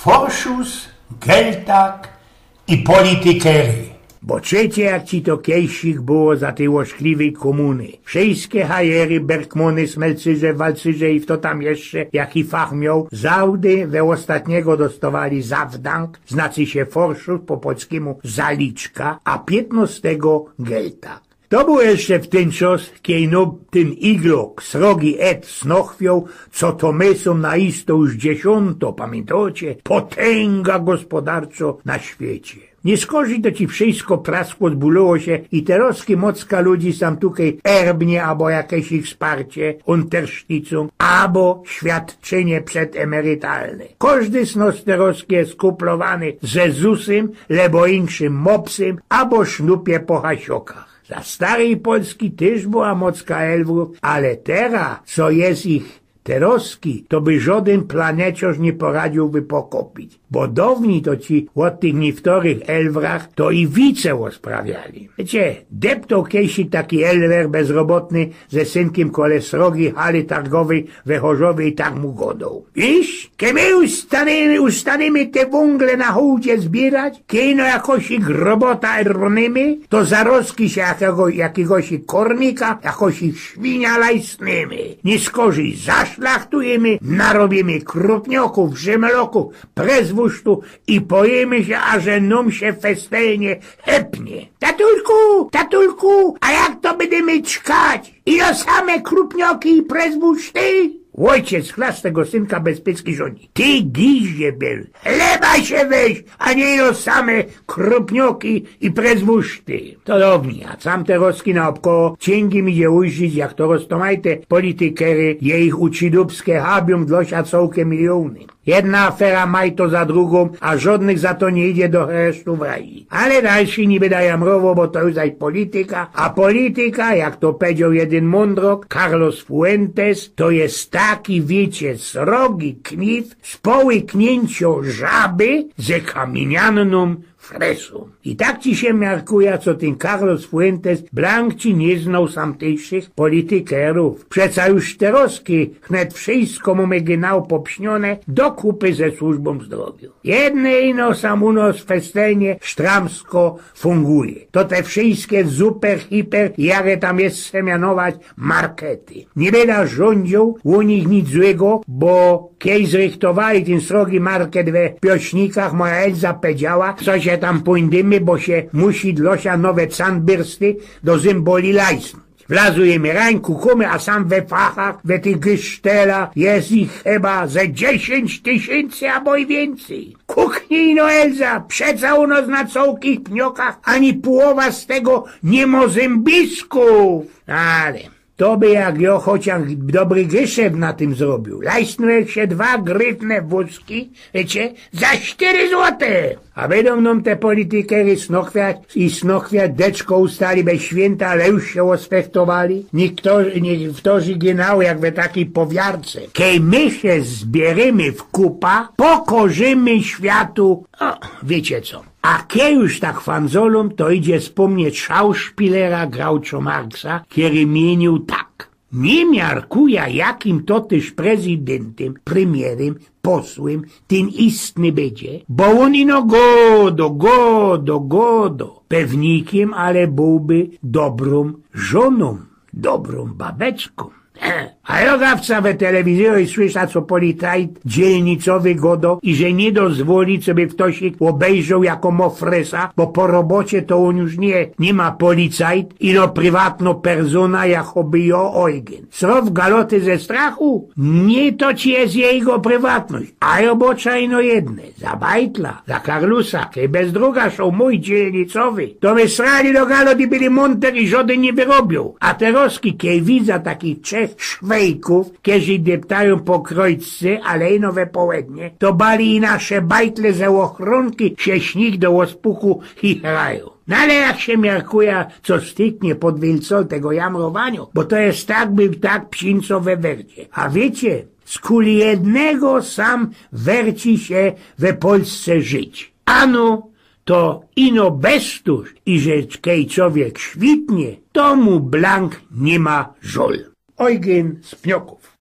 Vorschuss, Geldtag i politykery. Bo czycie, jak ci to kiejsich było za tej łożkliwej komuny. Wszystkie hajery, Bergmony, Smelcyrze, Walcyrze i kto tam jeszcze, jaki fach miał, zawdy we ostatniego dostawali zawdank, znaczy się Vorschuss, po polskiemu zaliczka, a 15 Geldtag. To był jeszcze w ten czas, kiedy ten iglok, srogi Ed snochwiał, co to my są na isto już 10, pamiętacie? Potęga gospodarczo na świecie. Nie skorzy to ci wszystko praskło, zbuliło się i teroskie mocka ludzi sam tutaj erbnie, albo jakieś ich wsparcie, unterszticą, albo świadczenie przedemerytalne. Każdy z nos teroskie jest kuplowany ze ZUS-em, lebo inszym mopsem, albo sznupie po hasiokach. Za starej Polski też była mocka elwów, ale teraz, co jest ich teroski, to by żaden planeciarz nie poradził pokopić. Bo dawniej to ci od tych niektórych elwrach to i wice osprawiali. Wiecie, deptał kiedyś taki elwer bezrobotny ze synkiem kole srogi hali targowej we Chorzowie tak mu godał. Wiesz, kiedy my ustanemy te węgle na hołdzie zbierać, kiedy no jakoś ich robota eronymy, to zaroski się jakiegoś kornika, jakoś ich świnia lajsnymy. Nie skorzy zaszlachtujemy, narobimy krupnioków, rzemeloków, prezwusztu i pojemy się, a że nam się festelnie hepnie. Tatulku, a jak to będziemy czkać? Ino same krupnioki i prezwuszty? Ojciec chlas tego synka bezpieczki żoni. Ty gizie był, chleba się weź, a nie ino same krupnioki i prezwuszty. To dobrze, a sam te roski naokoło cięgi mi idzie ujrzyć, jak to roztomajte politykery, je ich uczydubskie habium dlosia całkiem miliony. Jedna afera maj to za drugą, a żadnych za to nie idzie do resztu w raju. Ale dalszy niby daje mrowo, bo to już zaś polityka, a polityka, jak to powiedział jeden mądrok, Carlos Fuentes, to jest taki, wiecie, srogi knif z połyknięcio żaby ze kamienianną fresu. I tak ci się miarkuje, co ten Carlos Fuentes blank ci nie znał samtejszych politykerów. Przeca już teroski wnet wszystko mu gnał popśnione do kupy ze służbą zdrowia. Jedne ino sam u nas festelnie sztramsko funguje. To te wszystkie super, hiper, jak tam jest se mianować, markety. Nie będę rządził u nich nic złego, bo kiedy zrychtowali ten srogi market we piośnikach, moja Elza powiedziała, co się tam pójdziemy, bo się musi dlosia nowe candbyrsty do symboli lajsnąć. Wlazujemy rań, kukumy, a sam we fachach, we tych gysztelach jest ich chyba ze 10 000 albo i więcej. Kuknij no Elza, przeca u nas na całkich pniokach ani połowa z tego nie ma zębisków. Ale to by jak jo chociaż dobry geszef na tym zrobił. Lajsnuje się 2 grytne wózki, wiecie, za 4 złote. A będą nam te politykery snochwiać deczko ustali bez święta, ale już się ospechtowali. Niektórzy ginał jak we takiej powiarce. Kiedy my się zbierzemy w kupa, pokorzymy światu, wiecie co. A kiedy już tak fanzolom, to idzie wspomnieć Schauspielera Groucho Marxa, który mienił tak. Nie miarkuja, jakim to też prezydentem, premierem, posłem ten istny będzie, bo on ino godo, pewnikiem, ale byłby dobrą żoną, dobrą babeczką. A jogawca we telewizji słysza, co policjant dzielnicowy godo i że nie dozwoli, żeby ktoś obejrzał jako mofresa, bo po robocie to on już nie ma policjant, ino prywatno persona, jakoby jo ojgen. Srow galoty ze strachu? Nie to ci jest jego prywatność, a robocza ino jedne. Za Bajtla, za Karlusa, kiedy bez druga są mój dzielnicowy, to my srali do galot i byli monter i żaden nie wyrobił. A teroski, kiedy widza takich 3 Szwejków, kiedy deptają po krojczce, ale ino we połednie, to bali i nasze bajtle ze ochronki się śnig do ospuchu i hrają. No ale jak się miarkuje, co styknie pod wielcol tego jamrowaniu, bo to jest tak psinco we wercie. A wiecie, z kuli jednego sam werci się we Polsce żyć. Ano, to ino bestuż i że kiedy człowiek świtnie, to mu blank nie ma żol. Eugen z Pnioków.